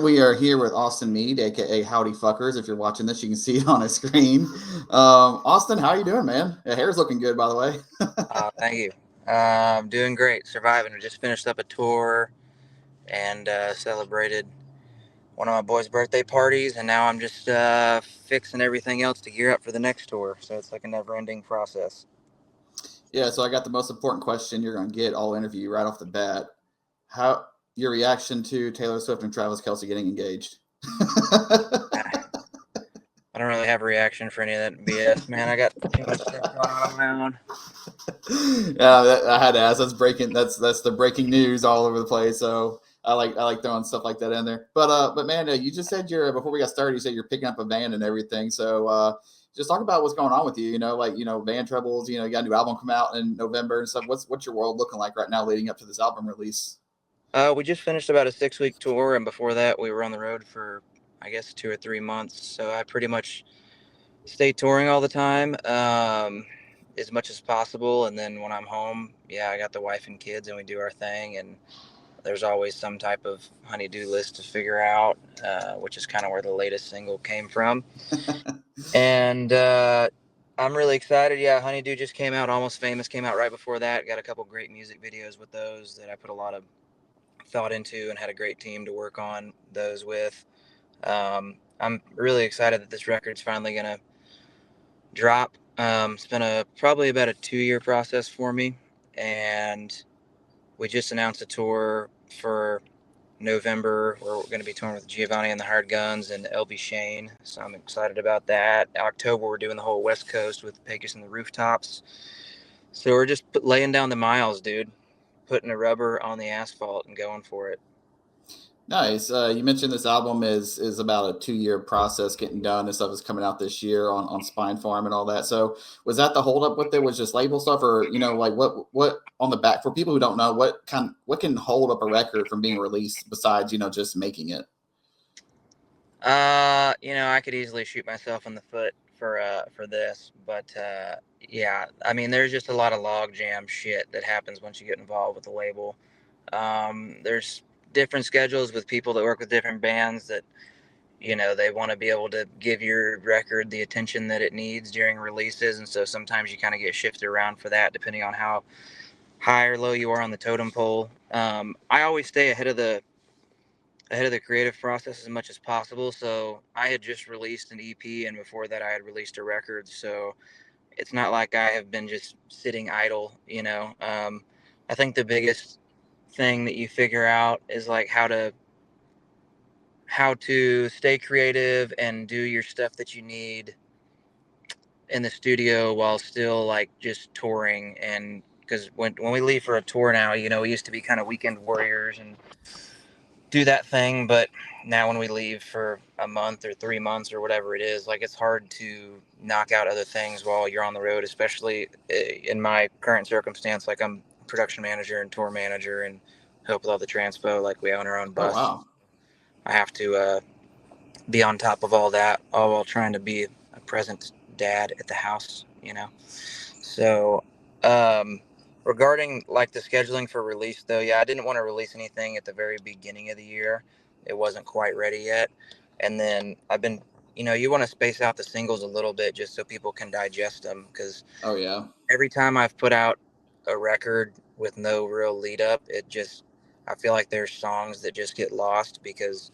we are here with Austin Meade, aka Howdy Fuckers. If you're watching this, you can see it on a screen. Austin, how are you doing, man? Your hair's looking good, by the way. Thank you. I'm doing great, surviving. We just finished up a tour and celebrated one of my boys' birthday parties, and now I'm just fixing everything else to gear up for the next tour. So it's like a never-ending process. Yeah, so I got the most important question you're going to get all interview right off the bat. How your reaction to Taylor Swift and Travis Kelce getting engaged? I don't really have a reaction for any of that BS, man. I got too much stuff going on my own. Yeah, I had to ask. That's breaking. That's the breaking news all over the place. So I like throwing stuff like that in there. But man, you just said you're before we got started. You said you're picking up a band and everything. So just talk about what's going on with you. Band troubles. You got a new album come out in November and stuff. What's your world looking like right now, leading up to this album release? We just finished about a 6-week tour, and before that, we were on the road for, I guess, 2 or 3 months. So I pretty much stay touring all the time, as much as possible. And then when I'm home, yeah, I got the wife and kids, and we do our thing. And there's always some type of honey-do list to figure out, which is kind of where the latest single came from. And I'm really excited. Yeah, Honeydew just came out. Almost Famous came out right before that. Got a couple great music videos with those that I put a lot of thought into and had a great team to work on those with. I'm really excited that this record's finally going to drop. It's been probably about a 2-year process for me, and we just announced a tour for November where we're going to be touring with Giovanni and the Hired Guns and LB Shane, so I'm excited about that. October we're doing the whole West Coast with Pecos and the Rooftops, so we're just laying down the miles, dude, putting the rubber on the asphalt and going for it. Nice. You mentioned this album is about a 2-year process getting done and stuff is coming out this year on Spine Farm and all that. So was that the holdup with it? Was just label stuff, or like what on the back for people who don't know what can hold up a record from being released besides just making it? I could easily shoot myself in the foot for this, but yeah, I mean, there's just a lot of logjam shit that happens once you get involved with the label. There's different schedules with people that work with different bands that they want to be able to give your record the attention that it needs during releases, and so sometimes you kind of get shifted around for that depending on how high or low you are on the totem pole. I always stay ahead of the creative process as much as possible. So I had just released an EP, and before that I had released a record, so it's not like I have been just sitting idle. I think the biggest thing that you figure out is like how to stay creative and do your stuff that you need in the studio while still like just touring. And because when we leave for a tour now, we used to be kind of weekend warriors and do that thing, but now when we leave for a month or 3 months or whatever it is, like it's hard to knock out other things while you're on the road, especially in my current circumstance. Like I'm production manager and tour manager and help with all the transpo, like we own our own Oh bus. wow. I have to be on top of all that, all while trying to be a present dad at the house. So um regarding like the scheduling for release though, yeah, I didn't want to release anything at the very beginning of the year. It wasn't quite ready yet. And then I've been, you want to space out the singles a little bit just so people can digest them, because Oh yeah. every time I've put out a record with no real lead up, I feel like there's songs that just get lost because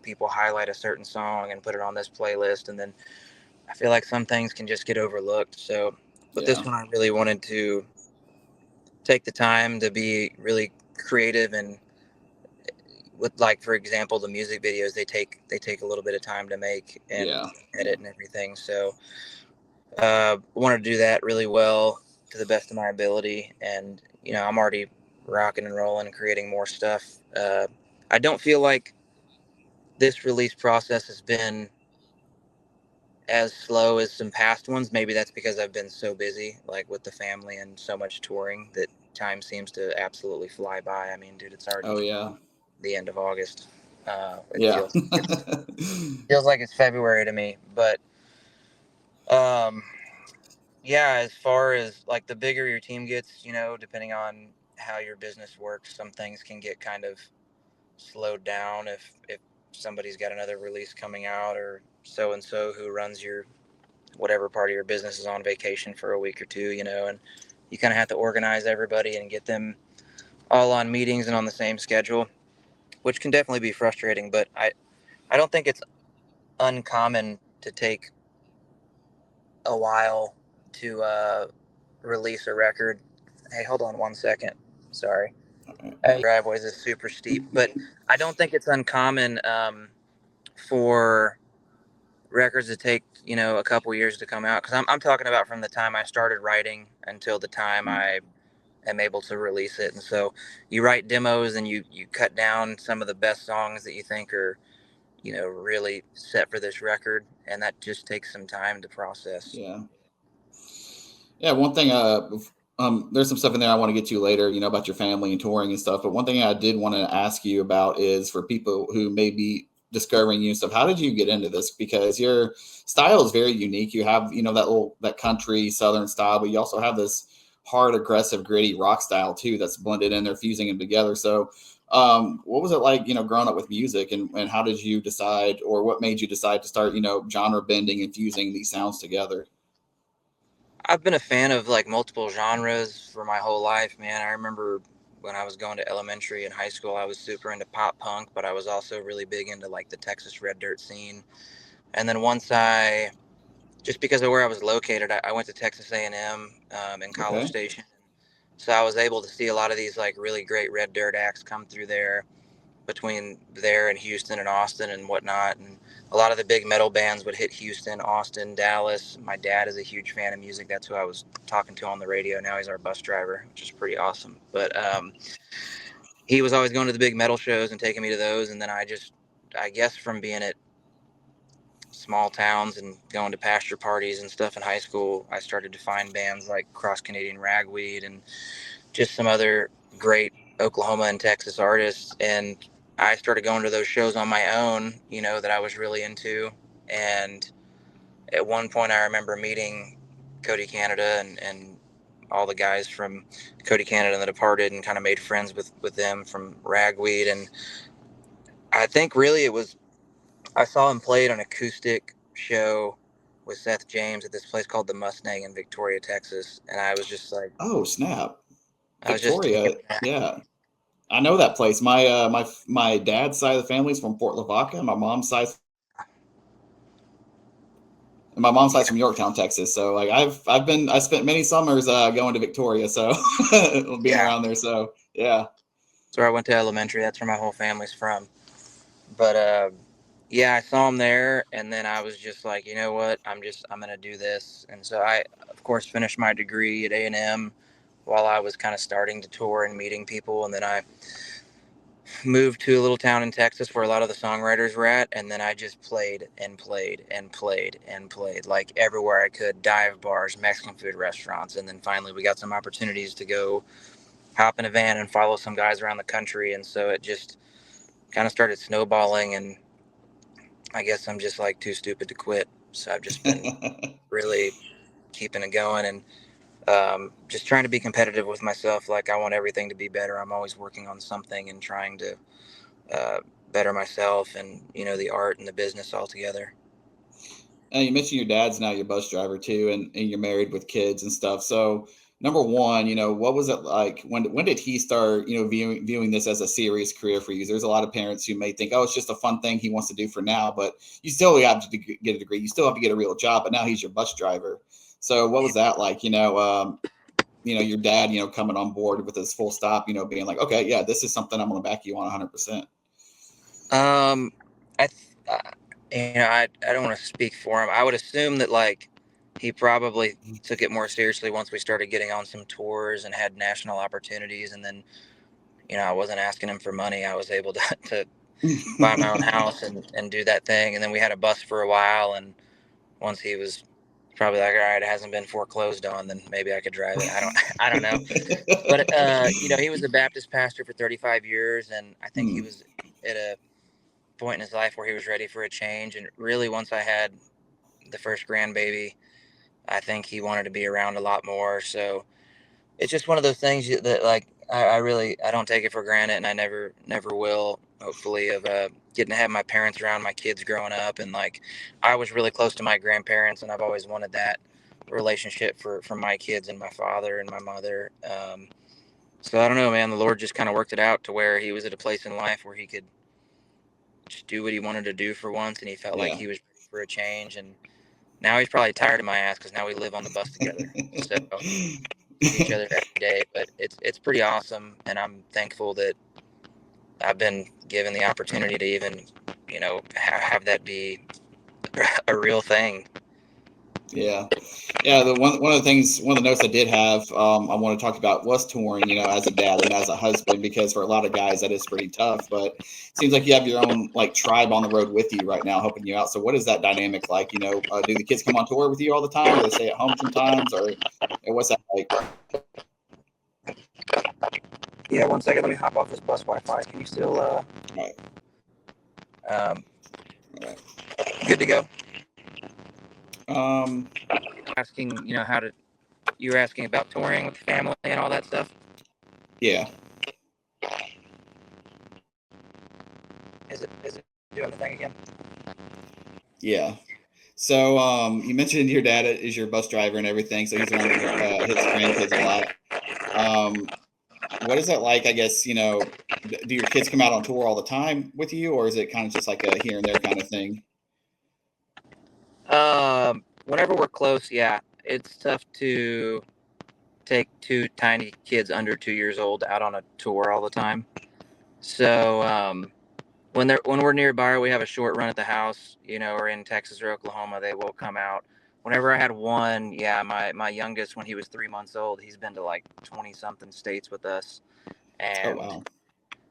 people highlight a certain song and put it on this playlist, and then I feel like some things can just get overlooked. So with this Yeah. one, I really wanted to take the time to be really creative, and with, like, for example, the music videos, they take a little bit of time to make and Yeah. edit and everything. So wanted to do that really well to the best of my ability, and I'm already rocking and rolling and creating more stuff. I don't feel like this release process has been as slow as some past ones. Maybe that's because I've been so busy, like with the family and so much touring, that time seems to absolutely fly by. I mean, dude, it's Oh already yeah. the end of August. It Yeah. feels like it's February to me, but um, yeah. As far as like the bigger your team gets, depending on how your business works, some things can get kind of slowed down if somebody's got another release coming out, or so and so who runs your whatever part of your business is on vacation for a week or two, and you kind of have to organize everybody and get them all on meetings and on the same schedule, which can definitely be frustrating. But I don't think it's uncommon to take a while to release a record. Hey, hold on 1 second. Sorry. Hey, driveways is super steep, but I don't think it's uncommon for records to take a couple years to come out, because I'm talking about from the time I started writing until the time I am able to release it. And so you write demos and you cut down some of the best songs that you think are really set for this record, and that just takes some time to process. Yeah. Yeah, one thing, there's some stuff in there I want to get to later, about your family and touring and stuff. But one thing I did want to ask you about is for people who may be discovering you and stuff, how did you get into this? Because your style is very unique. You have, that country Southern style, but you also have this hard, aggressive, gritty rock style too that's blended in there, fusing them together. So, what was it like, growing up with music, and how did you decide, or what made you decide to start, genre bending and fusing these sounds together? I've been a fan of like multiple genres for my whole life, man. I remember when I was going to elementary and high school, I was super into pop punk, but I was also really big into like the Texas Red Dirt scene. And then once just because of where I was located, I went to Texas A&M in College Okay. Station. So I was able to see a lot of these like really great Red Dirt acts come through there, between there and Houston and Austin and whatnot. And a lot of the big metal bands would hit Houston, Austin, Dallas. My dad is a huge fan of music. That's who I was talking to on the radio. Now he's our bus driver, which is pretty awesome. But he was always going to the big metal shows and taking me to those. And then I guess from being at small towns and going to pasture parties and stuff in high school, I started to find bands like Cross Canadian Ragweed and just some other great Oklahoma and Texas artists. And I started going to those shows on my own, that I was really into. And at one point, I remember meeting Cody Canada and all the guys from Cody Canada and The Departed, and kind of made friends with them from Ragweed. And I think really I saw him play at an acoustic show with Seth James at this place called the Mustang in Victoria, Texas. And I was just like, Oh, snap. I was just taken Victoria. back. Yeah. I know that place. My dad's side of the family is from Fort Lavaca. My mom's side's from Yorktown, Texas. So like I spent many summers going to Victoria, so being Yeah. around there. So yeah. So I went to elementary. That's where my whole family's from. But yeah, I saw him there, and then I was just like, you know what? I'm gonna do this. And so I, of course, finished my degree at A&M while I was kind of starting to tour and meeting people, and then I moved to a little town in Texas where a lot of the songwriters were at, and then I just played and played and played and played, like everywhere I could, dive bars, Mexican food restaurants, and then finally we got some opportunities to go hop in a van and follow some guys around the country, and so it just kind of started snowballing, and I guess I'm just like too stupid to quit. So I've just been really keeping it going, and just trying to be competitive with myself. Like I want everything to be better. I'm always working on something and trying to uh, better myself and, the art and the business altogether. And you mentioned your dad's now your bus driver too, and you're married with kids and stuff. So number one, what was it like when did he start, viewing this as a serious career for you? There's a lot of parents who may think, oh, it's just a fun thing he wants to do for now, but you still have to get a degree. You still have to get a real job, but now he's your bus driver. So what was that like? Your dad, coming on board with his full stop, being like, okay, yeah, this is something I'm going to back you on 100%. Um, I, I don't want to speak for him. I would assume that like he probably took it more seriously once we started getting on some tours and had national opportunities. And then, I wasn't asking him for money. I was able to buy my own house and do that thing. And then we had a bus for a while. And once he was probably like, all right, it hasn't been foreclosed on, then maybe I could drive it. I don't know. But, he was a Baptist pastor for 35 years. And I think he was at a point in his life where he was ready for a change. And really, once I had the first grandbaby, I think he wanted to be around a lot more. So it's just one of those things that, like, I don't take it for granted, and I never will. Hopefully, of getting to have my parents around my kids growing up, and like I was really close to my grandparents, and I've always wanted that relationship for my kids and my father and my mother. So I don't know, man. The Lord just kind of worked it out to where he was at a place in life where he could just do what he wanted to do for once, and he felt like Yeah. he was ready for a change. And now he's probably tired of my ass because now we live on the bus together. So see each other every day, but it's pretty awesome, and I'm thankful that I've been given the opportunity to even, have that be a real thing. Yeah. Yeah. One of the things, one of the notes I did have, I want to talk about was touring, as a dad and as a husband, because for a lot of guys that is pretty tough, but it seems like you have your own like tribe on the road with you right now, helping you out. So what is that dynamic like? Do the kids come on tour with you all the time? Or they stay at home sometimes, or what's that like? Yeah, 1 second. Let me hop off this bus Wi-Fi. Can you still? All right. Um, All right. Good to go. Um, Asking, you were asking about touring with family and all that stuff. yeah. Is it doing the thing again? Yeah. So you mentioned your dad is your bus driver and everything, so he's around his grandkids a lot. What is that like? I guess do your kids come out on tour all the time with you, or is it kind of just like a here and there kind of thing? Whenever we're close, yeah, it's tough to take two tiny kids under 2 years old out on a tour all the time. So when we're nearby, or we have a short run at the house, or in Texas or Oklahoma, they will come out. Whenever I had one, yeah, my youngest, when he was 3 months old, he's been to like 20 something states with us, Oh and wow.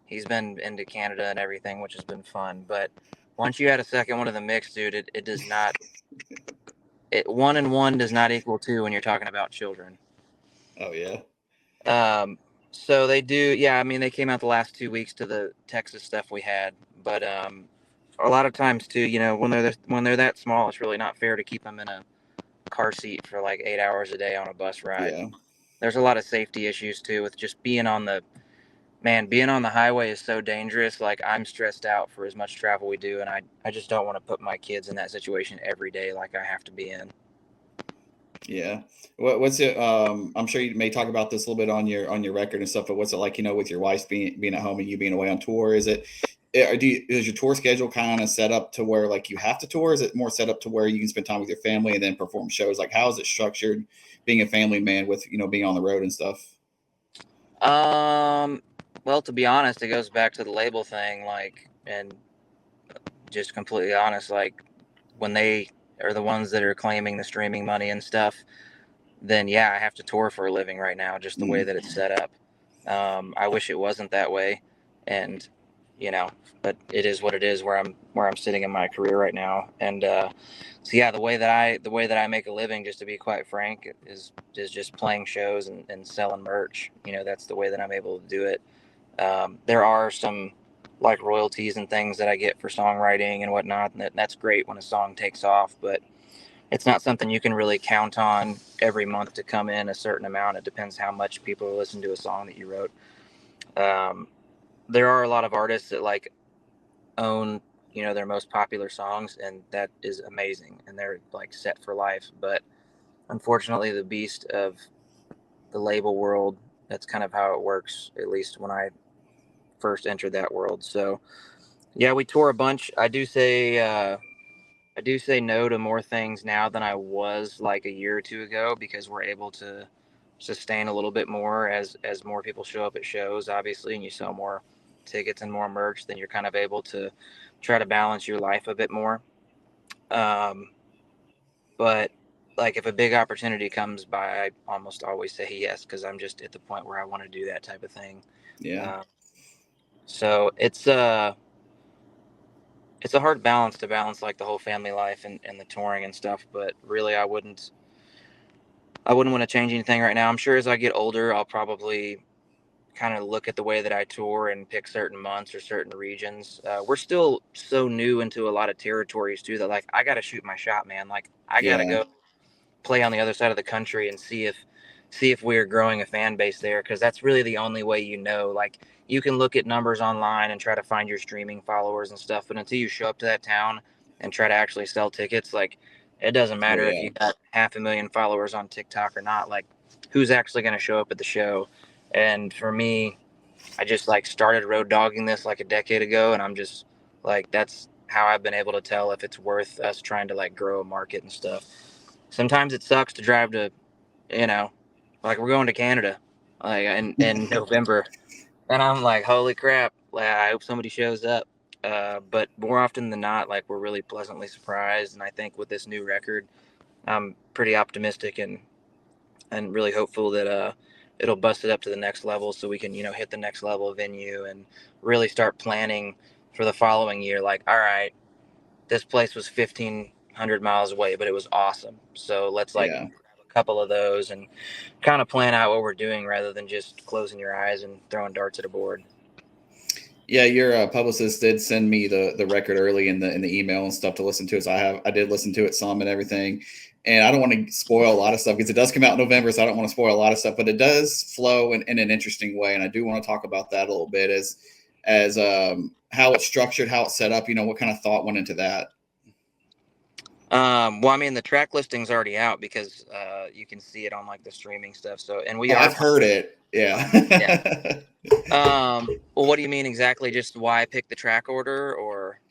he's been into Canada and everything, which has been fun. But once you add a second one to the mix, dude, it does not. One and one does not equal two when you're talking about children. Oh yeah. So they do, yeah. I mean, they came out the last 2 weeks to the Texas stuff we had, but a lot of times too, when they're that small, it's really not fair to keep them in a car seat for like 8 hours a day on a bus ride. Yeah. There's a lot of safety issues too with just being on the highway is so dangerous. Like I'm stressed out for as much travel we do, and I just don't want to put my kids in that situation every day like I have to be in. Yeah. What's it? I'm sure you may talk about this a little bit on your record and stuff. But what's it like? With your wife being at home and you being away on tour? Is your tour schedule kind of set up to where like you have to tour? Is it more set up to where you can spend time with your family and then perform shows? Like how is it structured? Being a family man with being on the road and stuff. Well, to be honest, it goes back to the label thing, like, and just completely honest, like when they are the ones that are claiming the streaming money and stuff, then yeah, I have to tour for a living right now, just the way that it's set up. I wish it wasn't that way, and but it is what it is where I'm sitting in my career right now. And so yeah, the way that I make a living, just to be quite frank, is just playing shows and selling merch. That's the way that I'm able to do it. There are some like royalties and things that I get for songwriting and whatnot, and that's great when a song takes off, but it's not something you can really count on every month to come in a certain amount. It depends how much people listen to a song that you wrote. Um, there are a lot of artists that like own, their most popular songs, and that is amazing, and they're like set for life. But unfortunately, the beast of the label world, that's kind of how it works, at least when I first entered that world. So yeah, we tour a bunch. I do say no to more things now than I was like a year or two ago, because we're able to sustain a little bit more as more people show up at shows, obviously, and you sell more tickets and more merch. Then you're kind of able to try to balance your life a bit more. Um, but like if a big opportunity comes by, I almost always say yes, because I'm just at the point where I want to do that type of thing. Yeah. So it's a hard balance to balance like the whole family life and the touring and stuff. But really, I wouldn't want to change anything right now. I'm sure as I get older, I'll probably kind of look at the way that I tour and pick certain months or certain regions. We're still so new into a lot of territories too that like I got to shoot my shot, man. Like I got to Yeah. go play on the other side of the country and see see if we're growing a fan base there, because that's really the only way you know. Like, you can look at numbers online and try to find your streaming followers and stuff, but until you show up to that town and try to actually sell tickets, like, it doesn't Oh matter if yeah. you got 500,000 followers on TikTok or not. Like, who's actually going to show up at the show? And for me, I just like started road dogging this like a decade ago, and I'm just like, that's how I've been able to tell if it's worth us trying to like grow a market and stuff. Sometimes it sucks to drive to, you know, like we're going to Canada like in November, and I'm like, holy crap, like, I hope somebody shows up. But more often than not, like, we're really pleasantly surprised, and I think with this new record, I'm pretty optimistic and really hopeful that it'll bust it up to the next level, so we can, you know, hit the next level of venue and really start planning for the following year. Like, all right, this place was 1,500 miles away, but it was awesome. So let's like Yeah. grab a couple of those and kind of plan out what we're doing rather than just closing your eyes and throwing darts at a board. Yeah, your publicist did send me the record early in the email and stuff to listen to it. So I did listen to it some and everything. And I don't want to spoil a lot of stuff because it does come out in November, so I don't want to spoil a lot of stuff. But it does flow in an interesting way, and I do want to talk about that a little bit as how it's structured, how it's set up. You know, what kind of thought went into that? Well, I mean, the track listing's already out because you can see it on like the streaming stuff. So, and we Oh, are, I've heard it. Yeah. yeah. Well, what do you mean exactly? Just why I picked the track order, or?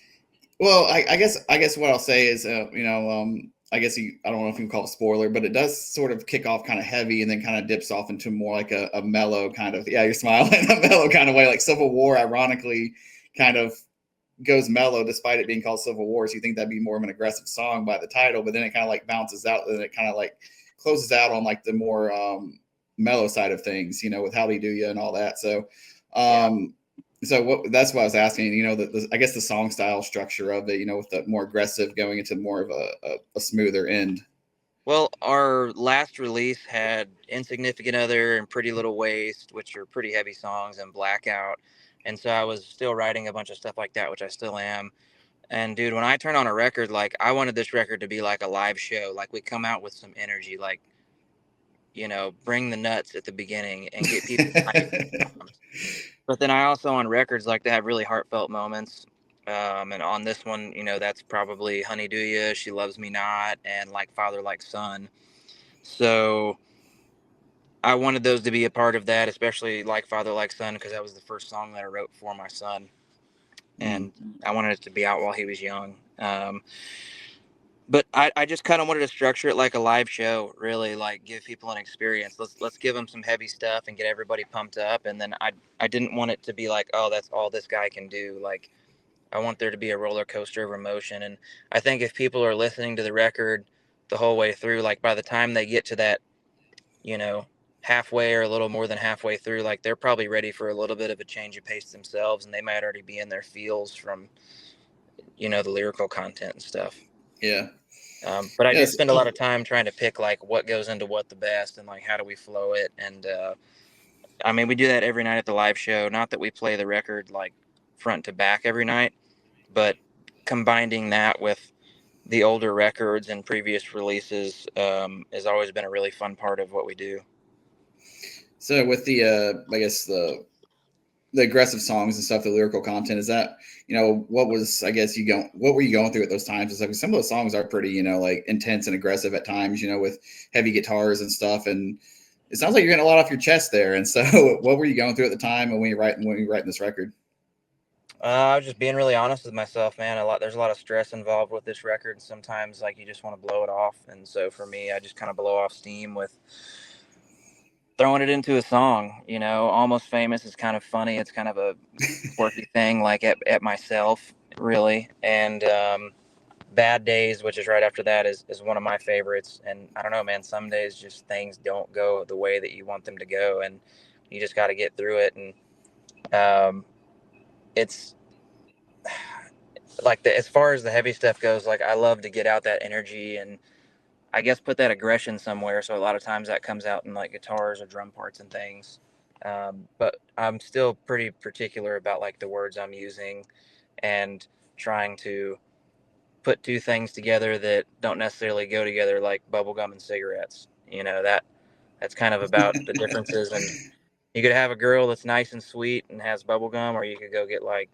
Well, I guess what I'll say is, I don't know if you can call it spoiler, but it does sort of kick off kind of heavy and then kind of dips off into more like a mellow kind of, yeah, you're smiling, a mellow kind of way. Like Civil War, ironically, kind of goes mellow despite it being called Civil War. So you think that'd be more of an aggressive song by the title, but then it kind of like bounces out and it kind of like closes out on like the more mellow side of things, you know, with Howdy Do Ya and all that. So, Yeah. that's what I was asking. You know, I guess the song style structure of it. You know, with the more aggressive going into more of a smoother end. Well, our last release had Insignificant Other and Pretty Little Waste, which are pretty heavy songs, and Blackout. And so I was still writing a bunch of stuff like that, which I still am. And dude, when I turn on a record, like, I wanted this record to be like a live show. Like, we come out with some energy, like, you know, bring the nuts at the beginning and get people hyped. But then I also, on records, like to have really heartfelt moments. And on this one, you know, that's probably Honey Do Ya, She Loves Me Not, and Like Father, Like Son. So I wanted those to be a part of that, especially Like Father, Like Son, because that was the first song that I wrote for my son. Mm. And I wanted it to be out while he was young. But I just kind of wanted to structure it like a live show, really, like give people an experience. Let's give them some heavy stuff and get everybody pumped up. And then I didn't want it to be like, oh, that's all this guy can do. Like, I want there to be a roller coaster of emotion. And I think if people are listening to the record the whole way through, like by the time they get to that, you know, halfway or a little more than halfway through, like they're probably ready for a little bit of a change of pace themselves, and they might already be in their feels from, you know, the lyrical content and stuff. Yeah. But I did Yes. spend a lot of time trying to pick like what goes into what the best and like how do we flow it. And I mean, we do that every night at the live show. Not that we play the record like front to back every night, but combining that with the older records and previous releases has always been a really fun part of what we do. So with I guess the aggressive songs and stuff, the lyrical content, is that, you know, what was, I guess what were you going through at those times? It's like some of those songs are pretty, you know, like intense and aggressive at times, you know, with heavy guitars and stuff. And it sounds like you're getting a lot off your chest there. And so what were you going through at the time when you writing this record? I was just being really honest with myself, man. There's a lot of stress involved with this record, and sometimes like you just want to blow it off. And so for me, I just kind of blow off steam with throwing it into a song. You know, Almost Famous is kind of funny. It's kind of a quirky thing, like at myself, really. And Bad Days, which is right after that, is one of my favorites. And I don't know, man, some days just things don't go the way that you want them to go, and you just got to get through it. And it's like as far as the heavy stuff goes, like I love to get out that energy and I guess put that aggression somewhere. So a lot of times that comes out in like guitars or drum parts and things. But I'm still pretty particular about like the words I'm using and trying to put two things together that don't necessarily go together, like bubblegum and cigarettes. You know, That's kind of about the differences. And you could have a girl that's nice and sweet and has bubble gum, or you could go get like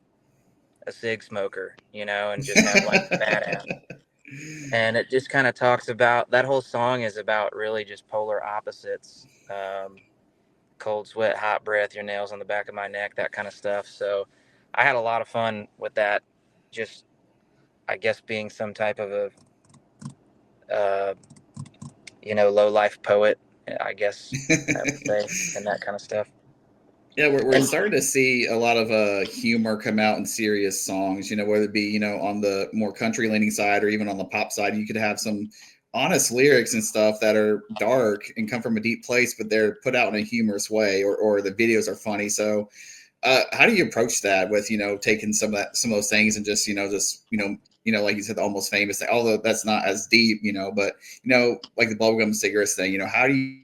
a cig smoker, and just have like the badass. And it just kind of talks about that whole song is about really just polar opposites. Cold sweat, hot breath, your nails on the back of my neck, that kind of stuff. So I had a lot of fun with that. Just, I guess, being some type of a, uh, low life poet, I guess I would say, and that kind of stuff. Yeah, we're And starting to see a lot of humor come out in serious songs, whether it be, on the more country leaning side or even on the pop side. You could have some honest lyrics and stuff that are dark and come from a deep place, but they're put out in a humorous way, or the videos are funny. So how do you approach that with, taking some of those things and just, like you said, the almost famous thing, although that's not as deep, but, like the bubblegum cigarettes thing, how do you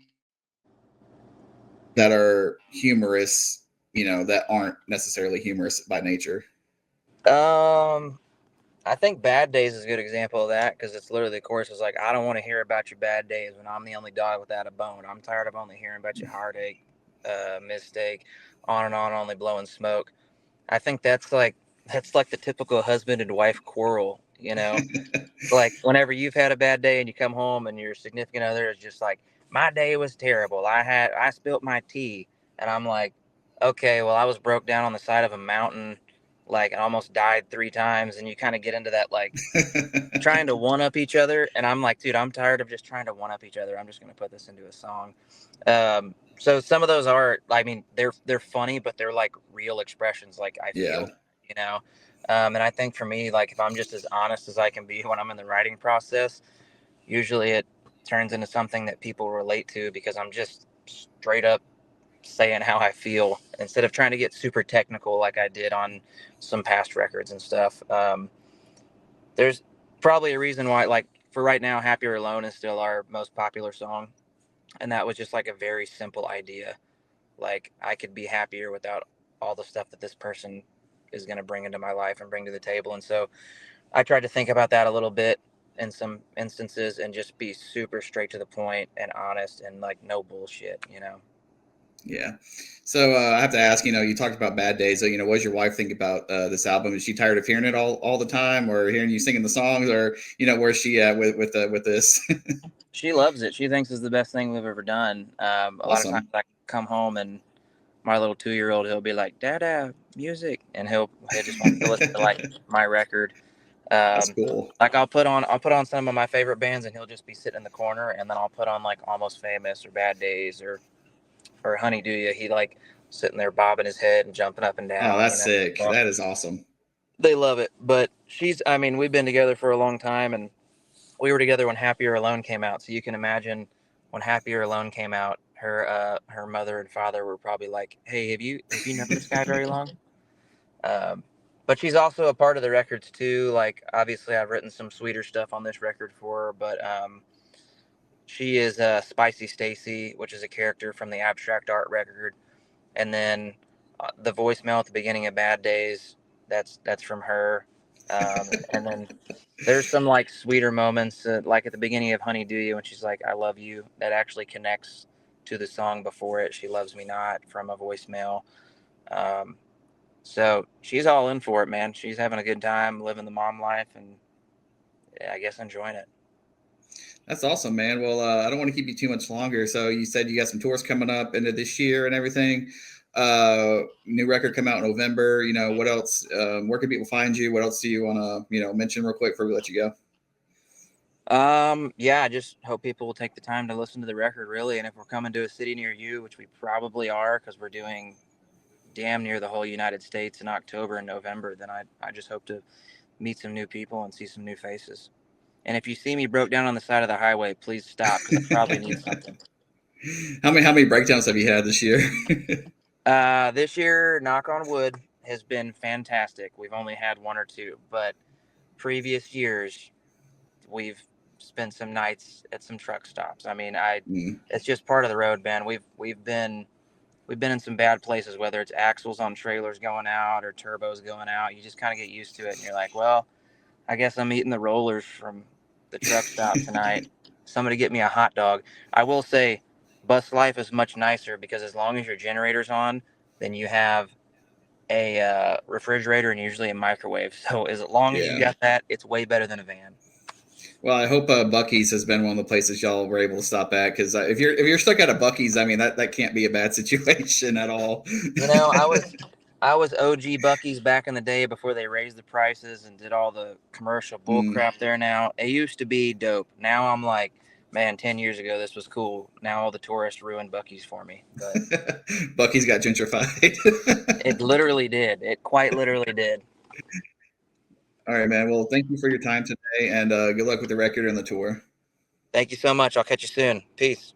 that are humorous, that aren't necessarily humorous by nature? um, I think Bad Days is a good example of that because it's literally the chorus is like, I don't want to hear about your bad days when I'm the only dog without a bone. I'm tired of only hearing about your heartache, mistake, on and on, only blowing smoke. I think that's like the typical husband and wife quarrel. Like whenever you've had a bad day and you come home and your significant other is just like, my day was terrible. I spilt my tea, and I'm like, okay, well I was broke down on the side of a mountain, like and almost died 3 times, and you kind of get into that like trying to one up each other, and I'm like, dude, I'm tired of just trying to one up each other. I'm just gonna put this into a song. So some of those are, I mean, they're funny, but they're like real expressions. Like I Yeah. feel, you know. And I think for me, like if I'm just as honest as I can be when I'm in the writing process, usually it turns into something that people relate to because I'm just straight up saying how I feel instead of trying to get super technical like I did on some past records and stuff. There's probably a reason why, like for right now, Happier Alone is still our most popular song. And that was just like a very simple idea. Like I could be happier without all the stuff that this person is going to bring into my life and bring to the table. And so I tried to think about that a little bit in some instances and just be super straight to the point and honest and like no bullshit. Yeah. So I have to ask, you talked about bad days. So, what does your wife think about this album? Is she tired of hearing it all the time, or hearing you singing the songs, or where's she at with this? She loves it. She thinks it's the best thing we've ever done. A lot of times Awesome. I come home and my little 2-year-old, he'll be like, Dada, music. And he'll just want to listen to like my record. That's Um, cool. like I'll put on some of my favorite bands and he'll just be sitting in the corner, and then I'll put on like Almost Famous or Bad Days or Honey Do Ya. He like sitting there bobbing his head and jumping up and Oh, down. that's sick. So That is awesome. they love it. But I mean, we've been together for a long time, and we were together when Happier Alone came out. So you can imagine when Happier Alone came out, her mother and father were probably like, "Hey, have you known this guy very long?" Um, but she's also a part of the records too. Like obviously, I've written some sweeter stuff on this record for her, but she is Spicy Stacy, which is a character from the Abstract Art record, and then the voicemail at the beginning of Bad Days. That's from her, and then there's some like sweeter moments, like at the beginning of Honey Do You, when she's like, "I love you," that actually connects to the song before it. She loves me not from a voicemail. Um, so she's all in for it, man. She's having a good time living the mom life, and yeah, I guess enjoying it. That's awesome, man. Well, I don't want to keep you too much longer. So you said you got some tours coming up into this year and everything. New record come out in November. What else? Where can people find you? What else do you want to, mention real quick before we let you go? Yeah, I just hope people will take the time to listen to the record, really. And if we're coming to a city near you, which we probably are, because we're doing damn near the whole United States in October and November, then I just hope to meet some new people and see some new faces. And if you see me broke down on the side of the highway, please stop because I probably need something. How many breakdowns have you had this year? This year, knock on wood, has been fantastic. We've only had one or two, but previous years, we've spent some nights at some truck stops. I mean, Mm. it's just part of the road, man. We've been in some bad places, whether it's axles on trailers going out or turbos going out. You just kind of get used to it, and you're like, well, I guess I'm eating the rollers from the truck stop tonight. Somebody get me a hot dog. I will say, bus life is much nicer because as long as your generator's on, then you have a refrigerator and usually a microwave. So as long as you Yeah. got that, it's way better than a van. Well, I hope Bucky's has been one of the places y'all were able to stop at, because if you're stuck at a Bucky's, I mean that can't be a bad situation at all. You know, I was OG Bucky's back in the day before they raised the prices and did all the commercial bull crap there now. It used to be dope. Now I'm like, man, 10 years ago this was cool. Now all the tourists ruined Bucky's for me. But Bucky's got gentrified. it literally did. It quite literally did. All right, man. Well, thank you for your time today, and good luck with the record and the tour. Thank you so much. I'll catch you soon. Peace.